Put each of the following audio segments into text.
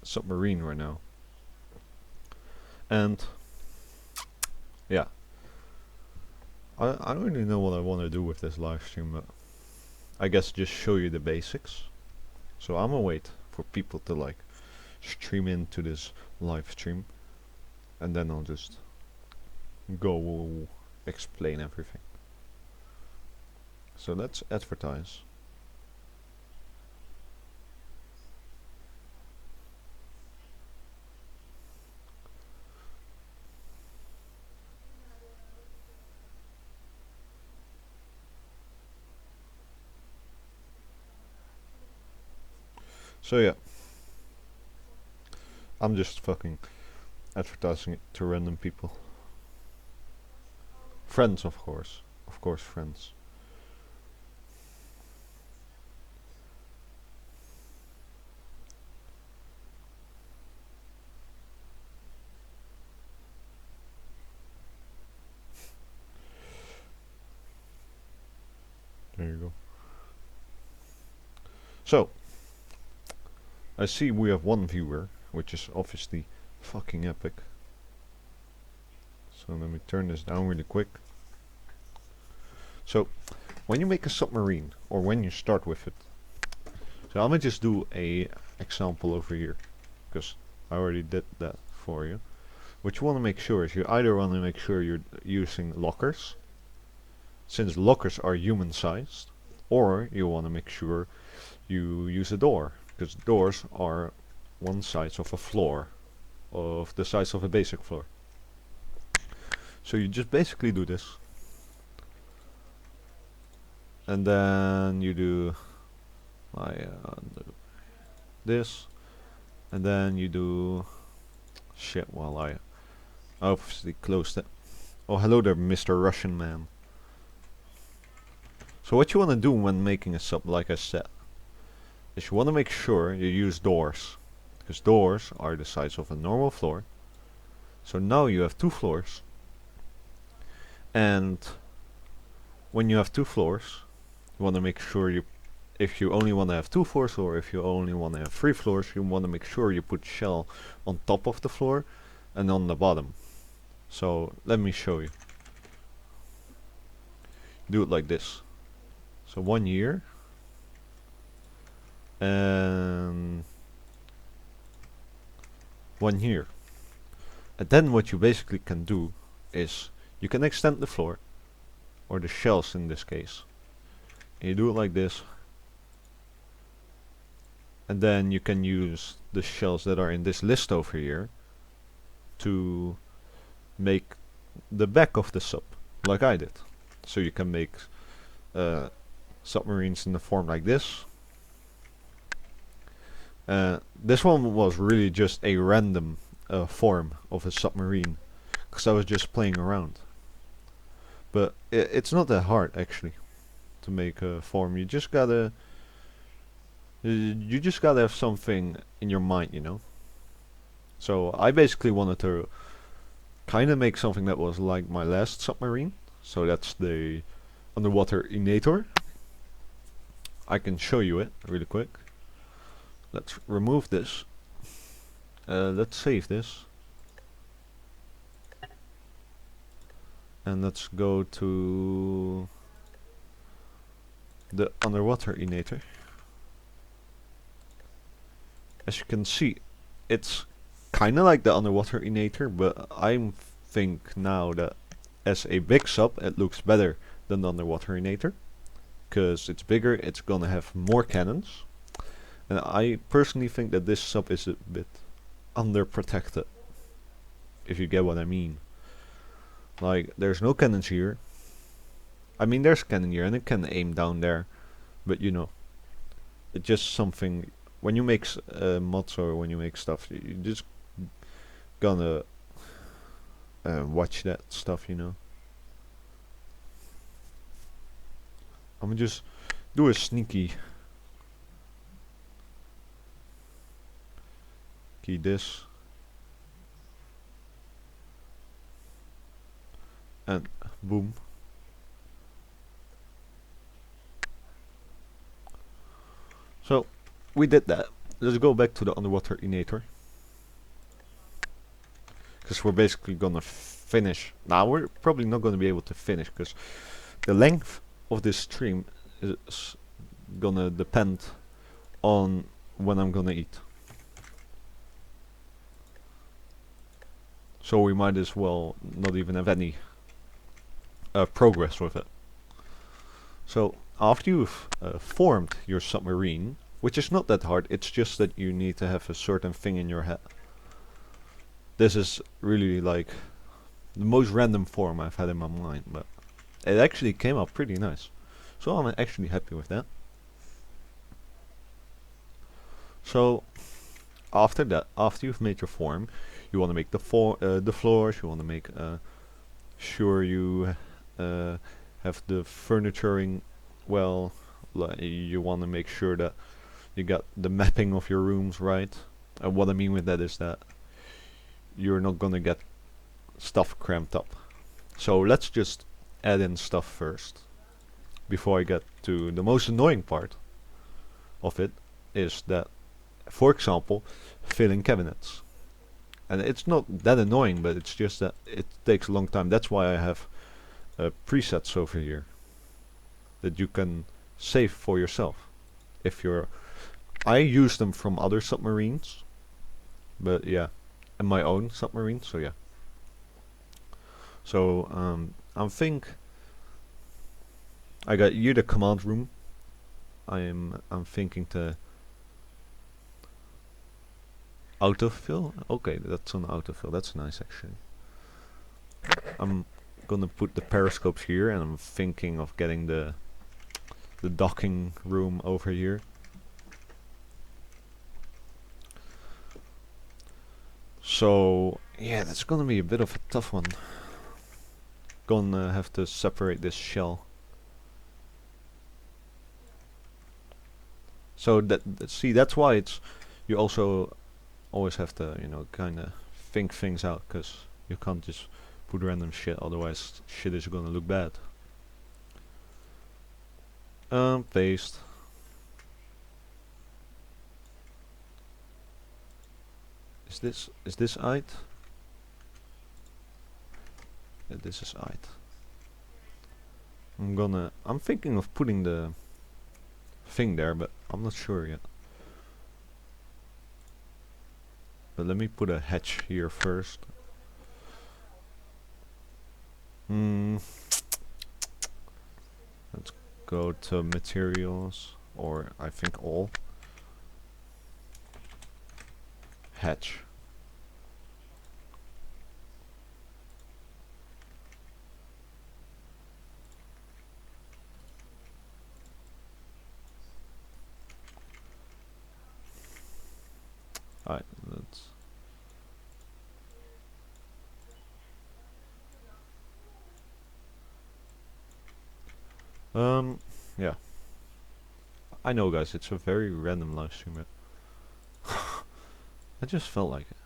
submarine right now. And yeah, I don't really know what I want to do with this live stream, but I guess just show you the basics. So I'm gonna wait for people to like stream into this live stream, and then I'll just go explain everything. So let's advertise. So yeah, I'm just fucking advertising it to random people. Friends, of course. Of course, friends. There you go. So, I see we have one viewer, which is obviously fucking epic. So let me turn this down really quick. So, when you make a submarine, or when you start with it, so I'm gonna just do a example over here, because I already did that for you. What you want to make sure is you either want to make sure you're using lockers, since lockers are human sized, or you want to make sure you use a door, because doors are one size of a floor, of the size of a basic floor. So you just basically do this, and then you do this, and then you do shit while I obviously closed it. Oh, hello there, Mr. Russian man. So what you want to do when making a sub, like I said, is you want to make sure you use doors, because doors are the size of a normal floor. So now you have 2 floors, and when you have 2 floors, you want to make sure you, if you only want to have 2 floors, or if you only want to have 3 floors, you want to make sure you put shell on top of the floor and on the bottom. So let me show you. Do it like this. So 1 year, and 1 year. And then what you basically can do is you can extend the floor, or the shells in this case. And you do it like this, and then you can use the shells that are in this list over here to make the back of the sub, like I did. So you can make submarines in the form like this. This one was really just a random form of a submarine, because I was just playing around. But it's not that hard actually to make a form. You just gotta have something in your mind, you know. So I basically wanted to kind of make something that was like my last submarine. So that's the underwater Inator. I can show you it really quick. Let's remove this. Let's save this. And let's go to the underwater Inator. As you can see, it's kinda like the underwater Inator, but I think now that as a big sub it looks better than the underwater Inator, because it's bigger, it's gonna have more cannons, and I personally think that this sub is a bit underprotected, if you get what I mean. Like, there's no cannons here. I mean, there's a cannon here and it can aim down there, but you know, it's just something. When you make mods, or when you make stuff, you just gonna watch that stuff, you know. I'm gonna just do a sneaky key this, and boom. So we did that. Let's go back to the underwater Inator. because we're basically gonna finish. Now we're probably not gonna be able to finish because the length of this stream is gonna depend on when I'm gonna eat. So we might as well not even have any progress with it. So after you've formed your submarine, which is not that hard, it's just that you need to have a certain thing in your head. This is really like the most random form I've had in my mind, but it actually came out pretty nice. So I'm actually happy with that. So after that, after you've made your form, you want to make the floors, you want to make sure you have the furnituring well. You want to make sure that you got the mapping of your rooms right. And what I mean with that is that you're not gonna get stuff cramped up. So let's just add in stuff first before I get to the most annoying part of it, is that, for example, filling cabinets. And it's not that annoying, but it's just that it takes a long time. That's why I have presets over here that you can save for yourself. If you're, I use them from other submarines, but yeah, and my own submarine. So yeah. So I think I got here the command room. I'm thinking to autofill. Okay, that's an autofill. That's nice actually. I'm gonna put the periscopes here, and I'm thinking of getting the docking room over here. So yeah, that's gonna be a bit of a tough one. Gonna have to separate this shell. So see, that's why it's, you also always have to, you know, kind of think things out, because you can't just put random shit, otherwise shit is gonna look bad. Paste. Is this it? Yeah, this is it. I'm thinking of putting the thing there, but I'm not sure yet. But let me put a hatch here first. Let's go to materials, or I think all. Hatch. Alright, let's yeah. I know guys, it's a very random live stream, but I just felt like it.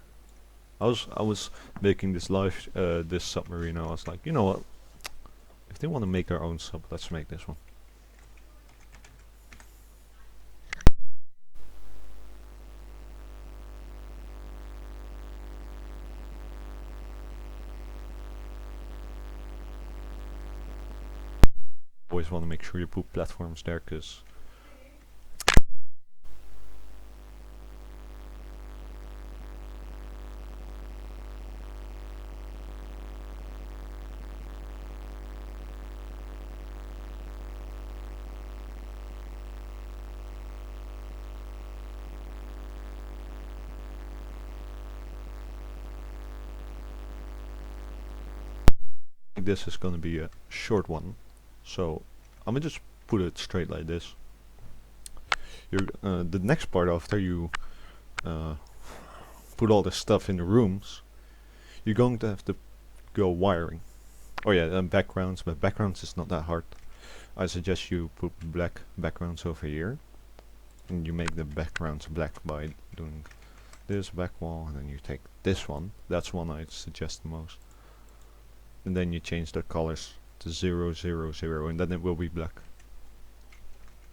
I was making this this submarine. I was like, you know what? If they want to make their own sub, let's make this one. Always want to make sure you put platforms there, cause this is gonna be a short one, so I'm gonna just put it straight like this. The next part, after you put all the stuff in the rooms, you're going to have to go wiring. Oh yeah, and backgrounds, but backgrounds is not that hard. I suggest you put black backgrounds over here, and you make the backgrounds black by doing this back wall, and then you take this one. That's one I suggest the most. And then you change the colors to 0, 0, 0, and then it will be black.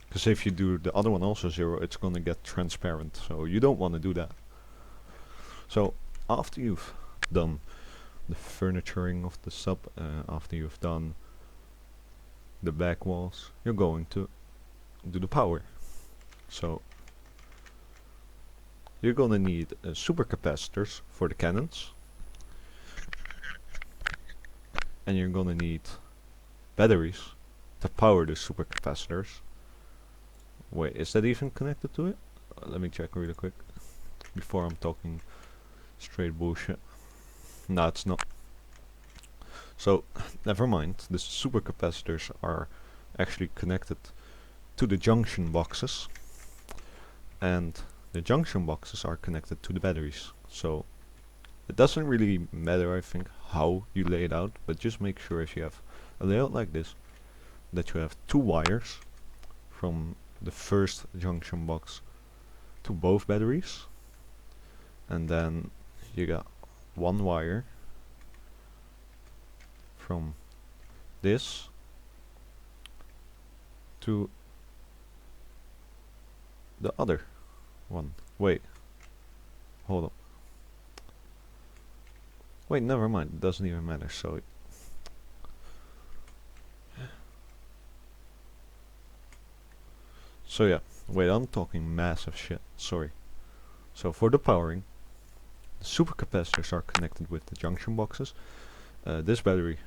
Because if you do the other one also 0, it's gonna get transparent, so you don't want to do that. So after you've done the furnituring of the sub, after you've done the back walls, you're going to do the power. So you're gonna need supercapacitors for the cannons, and you're gonna need batteries to power the supercapacitors. Wait, is that even connected to it? Let me check really quick before I'm talking straight bullshit. No, it's not. So, never mind. The supercapacitors are actually connected to the junction boxes, and the junction boxes are connected to the batteries. So, it doesn't really matter, I think, how you lay it out, but just make sure if you have a layout like this, that you have 2 wires from the first junction box to both batteries, and then you got 1 wire from this to the other one. Wait, hold up. Wait, never mind, it doesn't even matter. So yeah, wait, I'm talking massive shit, sorry. So for the powering, the supercapacitors are connected with the junction boxes. This battery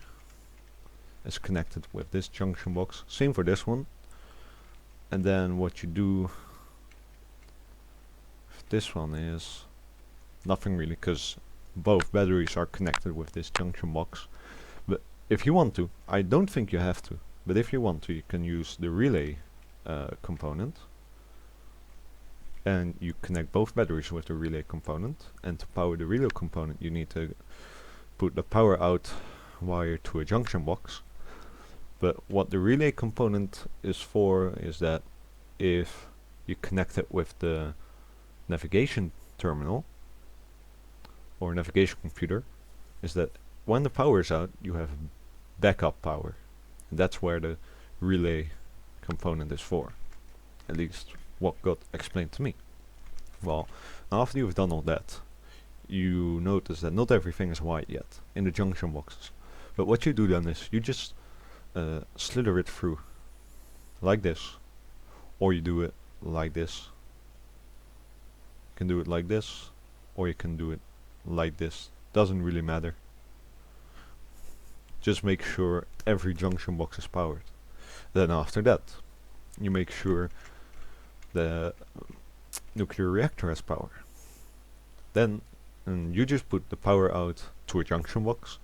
is connected with this junction box, same for this one. And then what you do with this one is nothing really, because both batteries are connected with this junction box. But if you want to, I don't think you have to, but if you want to, you can use the relay component, and you connect both batteries with the relay component. And to power the relay component, you need to put the power out wire to a junction box. But what the relay component is for is that if you connect it with the navigation terminal or navigation computer, is that when the power is out, you have backup power. And that's where the relay component is for. At least what got explained to me. Well, after you've done all that, you notice that not everything is white yet in the junction boxes. But what you do then is you just slither it through like this, or you do it like this. You can do it like this, or you can do it like this. Doesn't really matter. Just make sure every junction box is powered. Then after that, you make sure the nuclear reactor has power. Then you just put the power out to a junction box,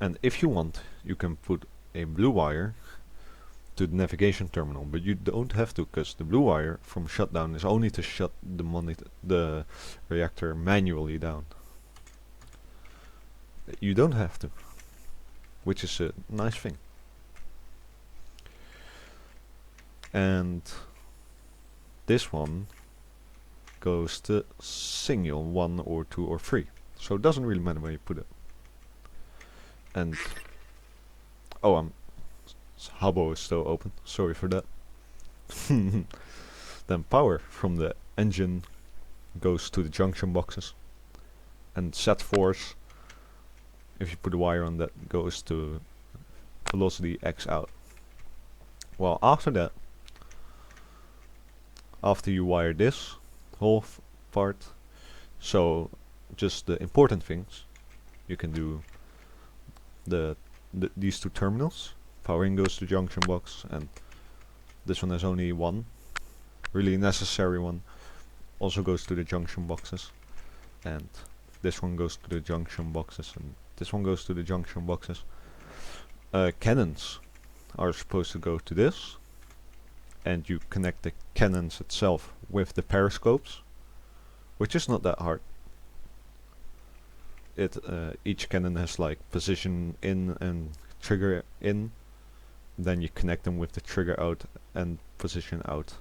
and if you want, you can put a blue wire to the navigation terminal, but you don't have to, because the blue wire from shutdown is only to shut the reactor manually down. You don't have to, which is a nice thing. And this one goes to single 1 or 2 or 3, so it doesn't really matter where you put it. And Habbo is still open, sorry for that. Then power from the engine goes to the junction boxes, and set force, if you put a wire on that, goes to velocity X out. Well, after that, after you wire this whole part, so just the important things, you can do these 2 terminals. Powering goes to junction box, and this one has only 1, really necessary one, also goes to the junction boxes, and this one goes to the junction boxes, and this one goes to the junction boxes. Cannons are supposed to go to this, and you connect the cannons itself with the periscopes, which is not that hard. Each cannon has like position in and trigger in, then you connect them with the trigger out and position out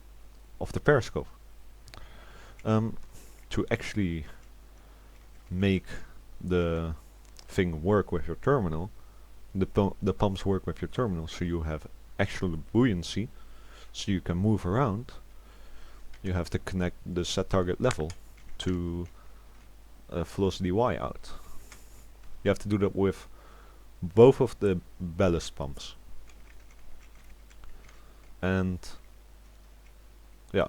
of the periscope. To actually make the thing work with your terminal, the pumps work with your terminal, so you have actual buoyancy, so you can move around. You have to connect the set target level to velocity Y out. You have to do that with both of the ballast pumps. And yeah,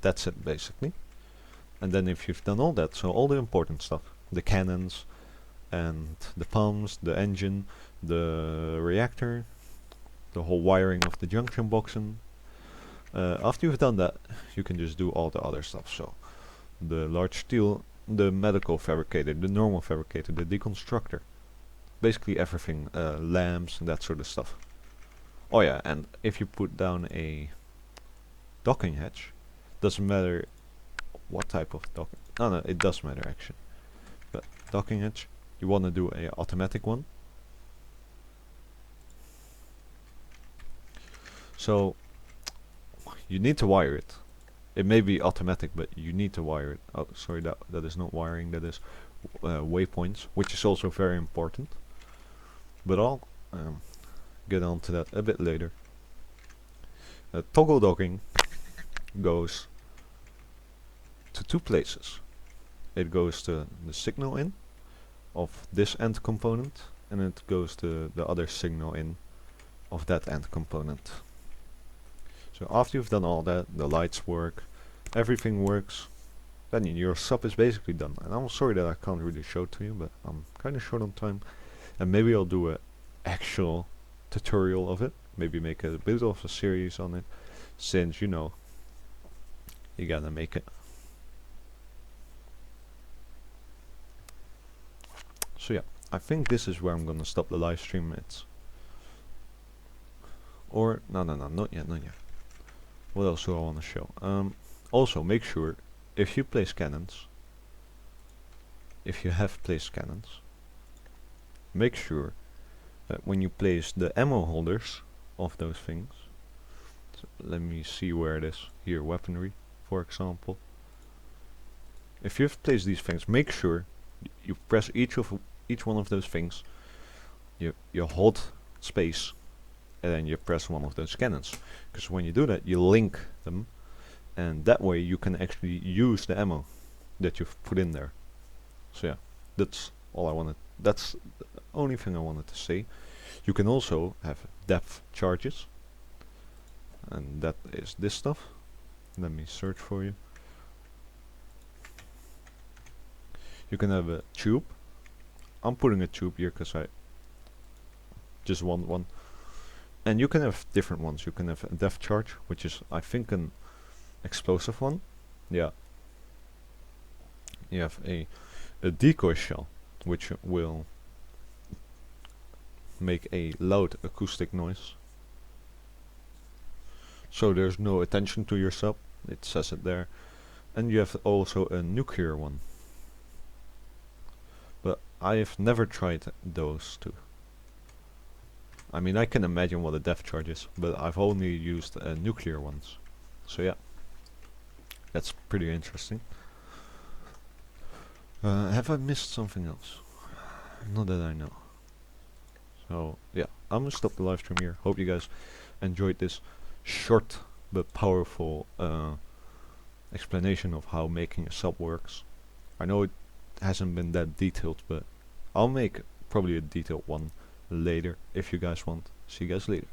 that's it basically. And then if you've done all that, so all the important stuff, the cannons and the pumps, the engine, the reactor, the whole wiring of the junction boxen, after you've done that, you can just do all the other stuff. So the large steel, the medical fabricator, the normal fabricator, the deconstructor, basically everything, lamps and that sort of stuff. Oh yeah, and if you put down a docking hatch, doesn't matter what type of docking, no, it does matter actually, but docking hatch, you want to do a automatic one. So you need to wire it. It may be automatic, but you need to wire it. Oh, sorry, that is not wiring, that is waypoints, which is also very important. But I'll get on to that a bit later. Toggle docking goes to two places. It goes to the signal in of this end component, and it goes to the other signal in of that end component. So after you've done all that, the lights work, everything works, then your sub is basically done. And I'm sorry that I can't really show it to you, but I'm kind of short on time, and maybe I'll do an actual tutorial of it, maybe make a bit of a series on it, since you know, you gotta make it. So yeah, I think this is where I'm gonna stop the live stream. It's or no, not yet. What else do I want to show? Also, make sure if you place cannons, if you have placed cannons, make sure that when you place the ammo holders of those things, so let me see where it is. Here, weaponry, for example. If you've placed these things, make sure you press each one of those things. You hold space, and then you press one of those cannons. Because when you do that, you link them, and that way you can actually use the ammo that you've put in there. So yeah, that's all I wanted. That's the only thing I wanted to say. You can also have depth charges, and that is this stuff. Let me search for you. You can have a tube. I'm putting a tube here because I just want one. And you can have different ones. You can have a depth charge, which is, I think, an explosive one. Yeah. You have a decoy shell, which will make a loud acoustic noise. So there's no attention to your sub. It says it there. And you have also a nuclear one. But I have never tried those two. I mean, I can imagine what a depth charge is, but I've only used nuclear ones. So yeah, that's pretty interesting. Have I missed something else? Not that I know. So yeah, I'm gonna stop the live stream here. Hope you guys enjoyed this short but powerful explanation of how making a sub works. I know it hasn't been that detailed, but I'll make probably a detailed one later if you guys want. See you guys later.